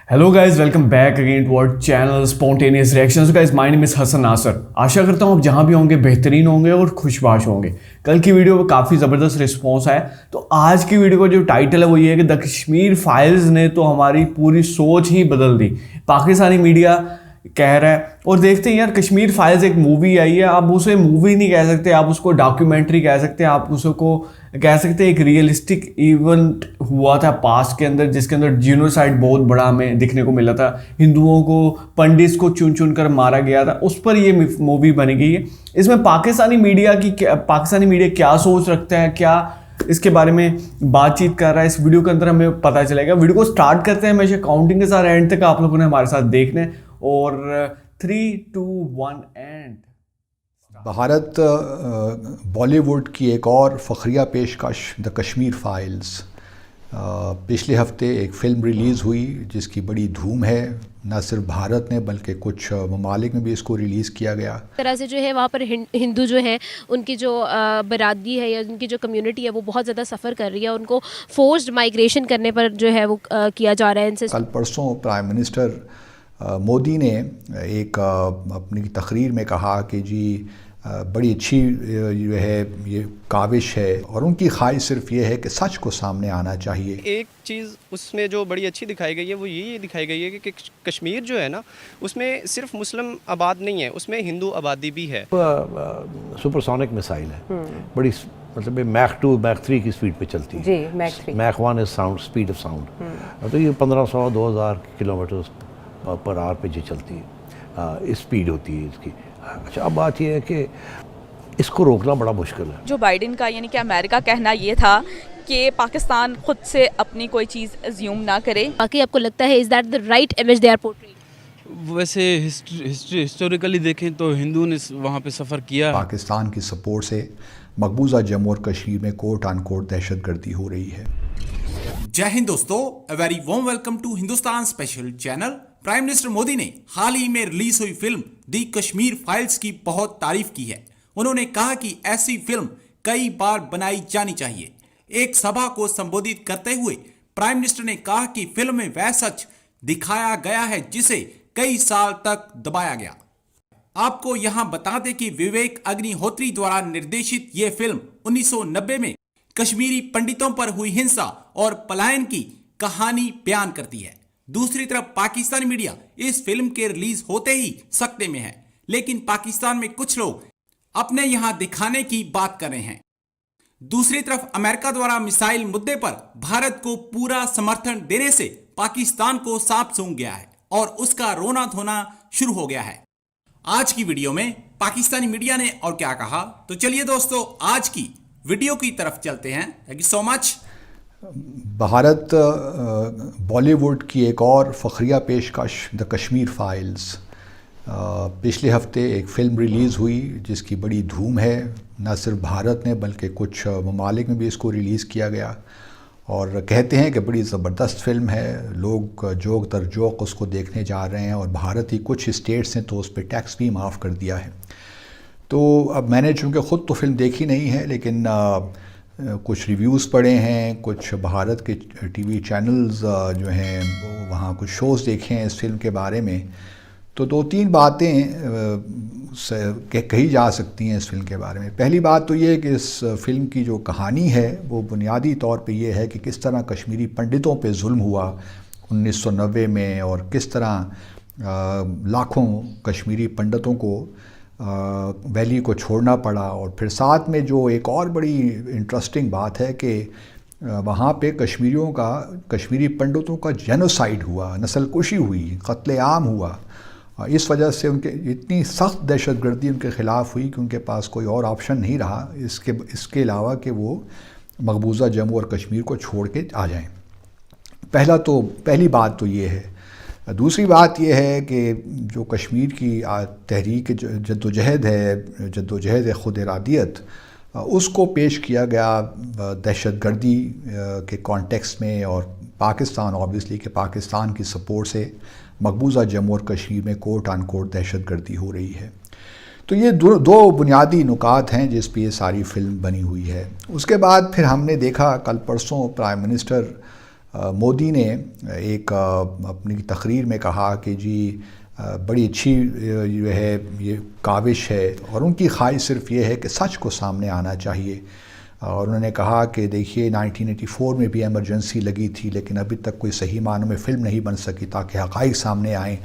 Hello guys, welcome back again to our channel spontaneous reactions. Guys, my name is Hasan Nasar. आशा करता हूँ आप जहाँ भी होंगे बेहतरीन होंगे और खुशबाश होंगे। कल की वीडियो पे काफ़ी ज़बरदस्त रिस्पॉन्स आया, तो आज की वीडियो का जो टाइटल है वो ये है कि द कश्मीर फाइल्स ने तो हमारी पूरी सोच ही बदल दी। पाकिस्तानी मीडिया कह रहा है, और देखते हैं यार, कश्मीर फाइल्स एक मूवी आई है, आप उसे मूवी नहीं कह सकते, आप उसको डॉक्यूमेंट्री कह सकते हैं, आप उसको कह सकते हैं एक रियलिस्टिक इवेंट हुआ था पास्ट के अंदर, जिसके अंदर जीनोसाइड बहुत बड़ा हमें दिखने को मिला था। हिंदुओं को, पंडित को चुन चुन कर मारा गया था, उस पर ये मूवी बनी गई है। इसमें पाकिस्तानी मीडिया क्या सोच रखता है, क्या इसके बारे में बातचीत कर रहा है, इस वीडियो के अंदर हमें पता चलेगा। वीडियो को स्टार्ट करते हैं हमेशा काउंटिंग के साथ, एंड तक आप लोगों ने हमारे साथ देखना है। और 3, 2, 1 एंड भारत बॉलीवुड की एक और फ़खरिया पेशकश द कश्मीर फाइल्स। पिछले हफ्ते एक फ़िल्म रिलीज़ हुई जिसकी बड़ी धूम है। न सिर्फ भारत ने बल्कि कुछ ममालिक में भी इसको रिलीज़ किया गया। तरह से जो है वहाँ पर हिंदू जो है, उनकी जो बरादरी है या उनकी जो कम्युनिटी है वो बहुत ज़्यादा सफ़र कर रही है। उनको फोर्स्ड माइग्रेशन करने पर जो है वो किया जा रहा है इनसे। कल परसों प्राइम मिनिस्टर मोदी ने एक अपनी तकरीर में कहा कि जी बड़ी अच्छी जो है ये काविश है, और उनकी ख्वाहिश सिर्फ ये है कि सच को सामने आना चाहिए। एक चीज़ उसमें जो बड़ी अच्छी दिखाई गई है वो ये दिखाई गई है कि कश्मीर जो है ना, उसमें सिर्फ मुस्लिम आबाद नहीं है, उसमें हिंदू आबादी भी है। सुपरसोनिक मिसाइल है, बड़ी मतलब मैक 2 मैक 3 की स्पीड पे चलती है जी। Mach 1 is sound speed of sound, तो ये 1500-2000 किलोमीटर पर आवर पे जो चलती है, स्पीड होती है इसकी। अच्छा, अब बात यह है कि इसको रोकना बड़ा मुश्किल है। जो बाइडेन का यानी कि अमेरिका कहना ये था कि पाकिस्तान खुद से अपनी कोई चीज़ अज्यूम ना करे। बाकी आपको लगता है is that the right image they are portraying? वैसे हिस्टोरिकली देखें तो हिंदू ने वहाँ पे सफ़र किया। पाकिस्तान की सपोर्ट से मकबूजा जम्मू और कश्मीर में कोट ऑन कोट दहशतगर्दी हो रही है। जय हिंद दोस्तों, a very warm welcome to Hindustan special channel. Prime minister Modi ने हाल ही में रिलीज हुई फिल्म दी कश्मीर फाइल्स की बहुत तारीफ की है। उन्होंने कहा कि ऐसी फिल्म कई बार बनाई जानी चाहिए। एक सभा को संबोधित करते हुए प्राइम मिनिस्टर ने कहा कि फिल्म में वह सच दिखाया गया है जिसे कई साल तक दबाया गया। आपको यहां बता दें कि विवेक अग्निहोत्री द्वारा निर्देशित यह फिल्म 1990 में कश्मीरी पंडितों पर हुई हिंसा और पलायन की कहानी बयान करती है। दूसरी तरफ पाकिस्तानी मीडिया इस फिल्म के रिलीज होते ही सकते में है, लेकिन पाकिस्तान में कुछ लोग अपने यहां दिखाने की बात कर रहे हैं। दूसरी तरफ अमेरिका द्वारा मिसाइल मुद्दे पर भारत को पूरा समर्थन देने से पाकिस्तान को सांप सूंघ गया है और उसका रोना धोना शुरू हो गया है। आज की वीडियो में पाकिस्तानी मीडिया ने और क्या कहा, तो चलिए दोस्तों आज की वीडियो की तरफ चलते हैं। Thank you so much. Bharat Bollywood की एक और फ़खरिया पेशकश द कश्मीर फाइल्स। पिछले हफ्ते एक फ़िल्म रिलीज़ हुई जिसकी बड़ी धूम है। न सिर्फ भारत ने बल्कि कुछ ममालिक में भी इसको रिलीज़ किया गया, और कहते हैं कि बड़ी ज़बरदस्त फ़िल्म है। लोग जोक तर जोक उसको देखने जा रहे हैं, और भारत ही कुछ स्टेट्स हैं तो उस पर टैक्स भी माफ़ कर दिया है। तो अब मैंने चूँकि ख़ुद तो फिल्म देखी नहीं है, लेकिन कुछ रिव्यूज़ पढ़े हैं, कुछ भारत के टीवी चैनल्स जो हैं वो वहाँ कुछ शोज़ देखे हैं इस फिल्म के बारे में। तो 2-3 बातें कही जा सकती हैं इस फिल्म के बारे में। पहली बात तो ये है कि इस फिल्म की जो कहानी है वो बुनियादी तौर पे ये है कि किस तरह कश्मीरी पंडितों पे जुल्म हुआ 1990 में, और किस तरह लाखों कश्मीरी पंडितों को वैली को छोड़ना पड़ा। और फिर साथ में जो एक और बड़ी इंटरेस्टिंग बात है कि वहाँ पे कश्मीरी पंडितों का जेनोसाइड हुआ, नस्लकुशी हुई, कत्लेआम हुआ। इस वजह से उनके इतनी सख्त दहशतगर्दी उनके ख़िलाफ़ हुई कि उनके पास कोई और ऑप्शन नहीं रहा इसके अलावा कि वो मकबूजा जम्मू और कश्मीर को छोड़ के आ जाएं। पहली बात तो ये है। दूसरी बात यह है कि जो कश्मीर की तहरीक जद्दोजहद खुद इरादियत, उसको पेश किया गया दहशतगर्दी के कॉन्टेक्स्ट में, और पाकिस्तान ऑब्वियसली कि पाकिस्तान की सपोर्ट से मकबूजा जम्मू और कश्मीर में कोट ऑन कोट दहशतगर्दी हो रही है। तो ये दो बुनियादी नुकात हैं जिस पे ये सारी फिल्म बनी हुई है। उसके बाद फिर हमने देखा कल परसों प्राइम मिनिस्टर मोदी ने एक अपनी तकरीर में कहा कि जी बड़ी अच्छी जो है ये काविश है और उनकी ख्वाहिश सिर्फ ये है कि सच को सामने आना चाहिए। और उन्होंने कहा कि देखिए 1984 में भी एमरजेंसी लगी थी लेकिन अभी तक कोई सही मानों में फ़िल्म नहीं बन सकी ताकि हक़ाइक़ सामने आएँ,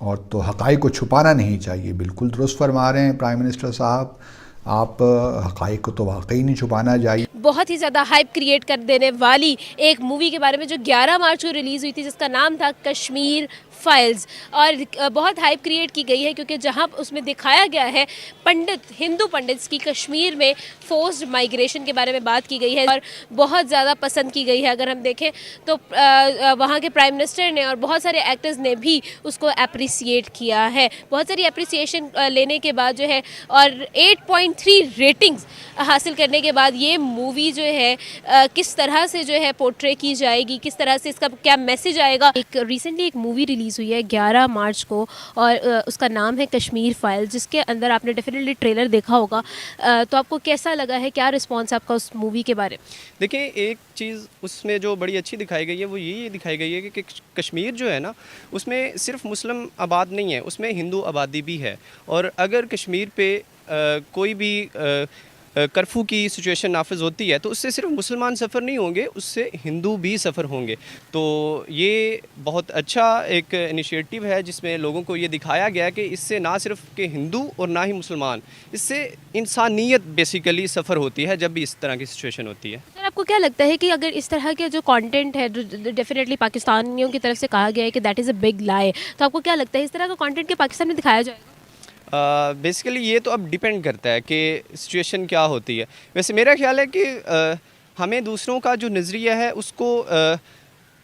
और तो हक़ाइक़ को छुपाना नहीं चाहिए। बिल्कुल दुरुस्त फरमा रहे हैं प्राइम मिनिस्टर साहब, आप हक़ाइक़ को तो वाकई नहीं छुपाना चाहिए। बहुत ही ज़्यादा हाइप क्रिएट कर देने वाली एक मूवी के बारे में जो 11 मार्च को रिलीज़ हुई थी जिसका नाम था कश्मीर फाइल्स, और बहुत हाइप क्रिएट की गई है क्योंकि जहां उसमें दिखाया गया है हिंदू पंडित्स की कश्मीर में फोर्स्ड माइग्रेशन के बारे में बात की गई है और बहुत ज़्यादा पसंद की गई है। अगर हम देखें तो वहां के प्राइम मिनिस्टर ने और बहुत सारे एक्टर्स ने भी उसको अप्रिसिएट किया है। बहुत सारी अप्रिसिएशन लेने के बाद जो है और 8.3 रेटिंग्स हासिल करने के बाद ये मूवी जो है किस तरह से जो है पोर्ट्रे की जाएगी, किस तरह से इसका क्या मैसेज आएगा। रिसेंटली एक मूवी रिलीज़ हुई है 11 मार्च को और उसका नाम है कश्मीर फाइल्स, जिसके अंदर आपने डेफिनेटली ट्रेलर देखा होगा। तो आपको कैसा लगा है, क्या रिस्पॉन्स आपका उस मूवी के बारे में? देखिए, एक चीज़ उसमें जो बड़ी अच्छी दिखाई गई है वो यही दिखाई गई है कि कश्मीर जो है ना उसमें सिर्फ मुस्लिम आबाद नहीं है, उसमें हिंदू आबादी भी है। और अगर कश्मीर पे कोई भी कर्फ्यू की सिचुएशन नाफिज होती है तो उससे सिर्फ मुसलमान सफ़र नहीं होंगे, उससे हिंदू भी सफ़र होंगे। तो ये बहुत अच्छा एक इनिशिएटिव है जिसमें लोगों को ये दिखाया गया कि इससे ना सिर्फ के हिंदू और ना ही मुसलमान, इससे इंसानियत बेसिकली सफ़र होती है जब भी इस तरह की सिचुएशन होती है। सर, आपको क्या लगता है कि अगर इस तरह के जो कंटेंट है जो डेफिनेटली पाकिस्तानियों की तरफ से कहा गया है कि दैट इज़ अ बिग लाइ, तो आपको क्या लगता है इस तरह का कंटेंट के पाकिस्तान में दिखाया जाएगा? बेसिकली ये तो अब डिपेंड करता है कि सिचुएशन क्या होती है। वैसे मेरा ख्याल है कि हमें दूसरों का जो नज़रिया है उसको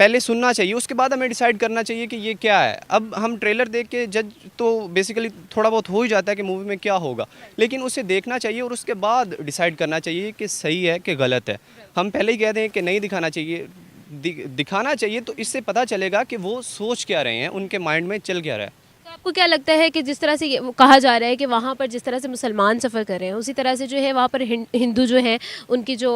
पहले सुनना चाहिए, उसके बाद हमें डिसाइड करना चाहिए कि ये क्या है। अब हम ट्रेलर देख के जज तो बेसिकली थोड़ा बहुत हो ही जाता है कि मूवी में क्या होगा, लेकिन उसे देखना चाहिए और उसके बाद डिसाइड करना चाहिए कि सही है कि गलत है। हम पहले ही कह दें कि नहीं दिखाना चाहिए, दिखाना चाहिए तो इससे पता चलेगा कि वो सोच क्या रहे हैं, उनके माइंड में चल क्या रहा है। तो आपको क्या लगता है कि जिस तरह से ये कहा जा रहा है कि वहाँ पर जिस तरह से मुसलमान सफ़र कर रहे हैं उसी तरह से जो है वहाँ पर हिंदू जो है उनकी जो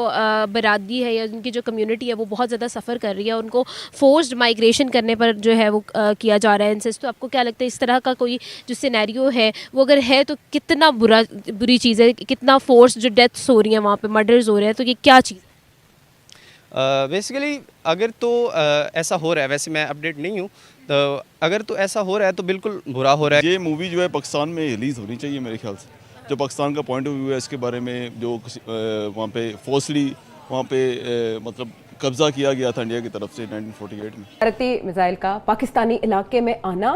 बरादरी है या उनकी जो कम्युनिटी है वो बहुत ज़्यादा सफ़र कर रही है, उनको फोर्स्ड माइग्रेशन करने पर जो है वो किया जा रहा है इंसिस्ट। तो आपको क्या लगता है इस तरह का कोई जो सिनेरियो है वो अगर है तो कितना बुरी चीज़ है, कितना फोर्स जो डेथ्स हो रही हैं वहाँ पर, मर्डर्स हो रहे हैं, तो ये क्या चीज़ है? बेसिकली अगर तो ऐसा हो रहा है, वैसे मैं अपडेट नहीं हूँ, तो अगर तो ऐसा हो रहा है तो बिल्कुल बुरा हो रहा है। ये मूवी जो है पाकिस्तान में रिलीज़ होनी चाहिए मेरे ख्याल से। जो पाकिस्तान का पॉइंट ऑफ व्यू है इसके बारे में, जो वहाँ पे फोर्सली वहाँ पे मतलब कब्ज़ा किया गया था इंडिया की तरफ से 1948 में। भारतीय मिसाइल का पाकिस्तानी इलाके में आना,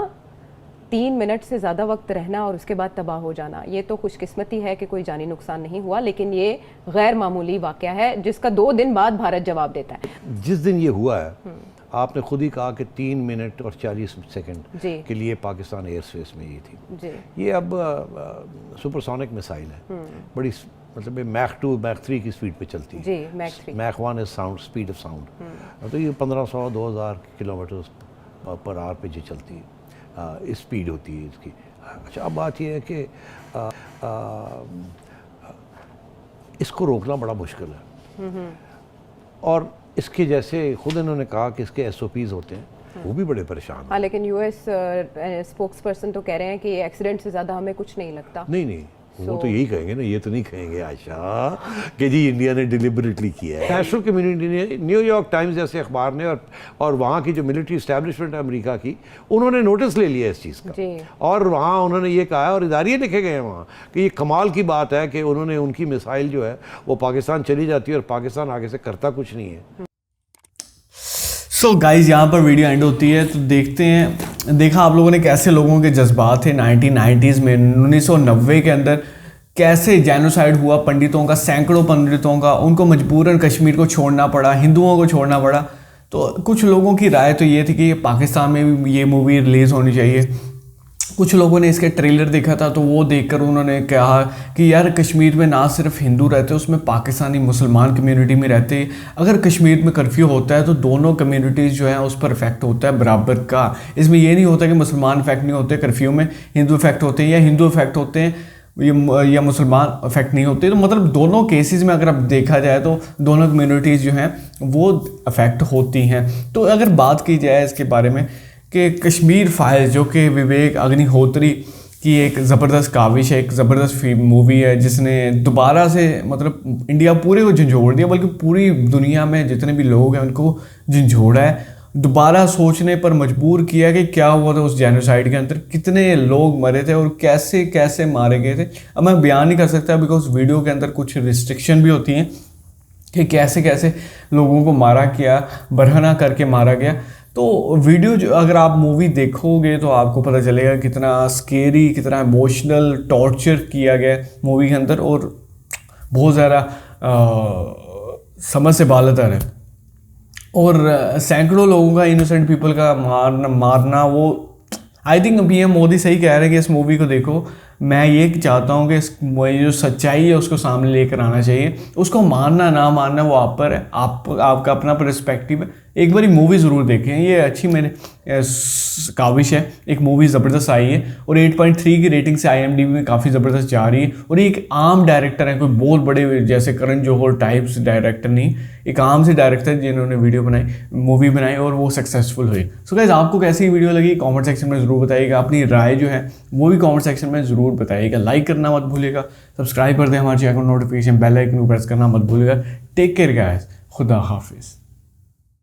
3 मिनट से ज़्यादा वक्त रहना और उसके बाद तबाह हो जाना, ये तो खुशकिस्मती है कि कोई जानी नुकसान नहीं हुआ, लेकिन ये गैर मामूली वाक़या है जिसका 2 दिन बाद भारत जवाब देता है। जिस दिन ये हुआ है आपने खुद ही कहा कि 3 मिनट और 40 सेकंड के लिए पाकिस्तान एयर स्पेस में ये थी जी। ये अब सुपरसोनिक मिसाइल है, बड़ी मतलब मैक 2 मैक 3 की स्पीड पे चलती है जी। Mach 1 is sound, speed of sound. तो ये 1500-2000 किलोमीटर पर आवर पे जो चलती है, इस स्पीड होती है इसकी। अच्छा, अब बात ये है कि इसको रोकना बड़ा मुश्किल है, और इसके जैसे खुद इन्होंने कहा कि इसके SOPs होते हैं, वो भी बड़े परेशान। हाँ, लेकिन US स्पोक्स पर्सन तो कह रहे हैं कि एक्सीडेंट से ज़्यादा हमें कुछ नहीं लगता। नहीं वो तो यही कहेंगे ना, ये तो नहीं कहेंगे आशा कि जी इंडिया ने डिलिबरेटली किया है। नेशनल कम्युनिटी ने, न्यूयॉर्क टाइम्स जैसे अखबार ने और वहाँ की जो मिलिट्री इस्टेब्लिशमेंट है अमेरिका की, उन्होंने नोटिस ले लिया इस चीज़ का, और वहाँ उन्होंने ये कहा और इदारे लिखे गए हैं वहाँ कि ये कमाल की बात है कि उन्होंने उनकी मिसाइल जो है वो पाकिस्तान चली जाती है और पाकिस्तान आगे से करता कुछ नहीं है। सो गाइज, यहाँ पर वीडियो एंड होती है तो देखा आप लोगों ने कैसे लोगों के जज्बात थे 1990s में, 1990 के अंदर कैसे जेनोसाइड हुआ पंडितों का, सैकड़ों पंडितों का, उनको मजबूरन कश्मीर को छोड़ना पड़ा, हिंदुओं को छोड़ना पड़ा। तो कुछ लोगों की राय तो ये थी कि पाकिस्तान में भी ये मूवी रिलीज़ होनी चाहिए। कुछ लोगों ने इसके ट्रेलर देखा था तो वो देखकर उन्होंने कहा कि यार कश्मीर में ना सिर्फ हिंदू रहते, उसमें पाकिस्तानी मुसलमान कम्युनिटी में रहते। अगर कश्मीर में कर्फ्यू होता है तो दोनों कम्युनिटीज़ जो हैं उस पर इफेक्ट होता है बराबर का। इसमें ये नहीं होता कि मुसलमान इफेक्ट नहीं होते कर्फ्यू में, हिंदू इफेक्ट होते हैं या हिंदू इफेक्ट होते हैं या मुसलमान अफेक्ट नहीं होते। तो मतलब दोनों केसेस में अगर अब देखा जाए तो दोनों कम्युनिटीज़ जो हैं वो अफेक्ट होती हैं। तो अगर बात की जाए इसके बारे में कि कश्मीर फाइल्स जो कि विवेक अग्निहोत्री की एक ज़बरदस्त काविश है, एक ज़बरदस्त मूवी है जिसने दोबारा से मतलब इंडिया पूरे को झंझोड़ दिया, बल्कि पूरी दुनिया में जितने भी लोग हैं उनको झंझोड़ा है, दोबारा सोचने पर मजबूर किया कि क्या हुआ था उस जेनोसाइड के अंदर, कितने लोग मरे थे और कैसे कैसे मारे गए थे। अब मैं बयान नहीं कर सकता बिकॉज वीडियो के अंदर कुछ रिस्ट्रिक्शन भी होती हैं कि कैसे कैसे लोगों को मारा गया, बरहना करके मारा गया। तो वीडियो जो अगर आप मूवी देखोगे तो आपको पता चलेगा कितना स्केरी, कितना इमोशनल टॉर्चर किया गया मूवी के अंदर, और बहुत ज़्यादा समझ से बालतर है। और सैकड़ों लोगों का, इनोसेंट पीपल का मारना वो आई थिंक पीएम मोदी सही कह रहे हैं कि इस मूवी को देखो। मैं ये चाहता हूँ कि इस जो सच्चाई है उसको सामने लेकर आना चाहिए। उसको मानना ना मानना वो आप पर है, आपका अपना पर्सपेक्टिव है। एक बारी मूवी ज़रूर देखें, ये अच्छी मेरे काविश है। एक मूवी ज़बरदस्त आई है और 8.3 की रेटिंग से IMDb में काफ़ी ज़बरदस्त जा रही है। और ये एक आम डायरेक्टर है, कोई बहुत बड़े जैसे करण जौहर टाइप्स डायरेक्टर नहीं, एक आम से डायरेक्टर जिन्होंने वीडियो बनाई, मूवी बनाई और वो सक्सेसफुल हुई। सो गाइस, आपको कैसी वीडियो लगी कमेंट सेक्शन में ज़रूर बताइएगा। अपनी राय जो है वो भी कमेंट सेक्शन में ज़रूर बताइएगा। लाइक करना मत भूलिएगा, सब्सक्राइब कर दें हमारे चैनल को, नोटिफिकेशन बेल आइकन को प्रेस करना मत भूलिएगा। टेक केयर गाइस, खुदा हाफिज़।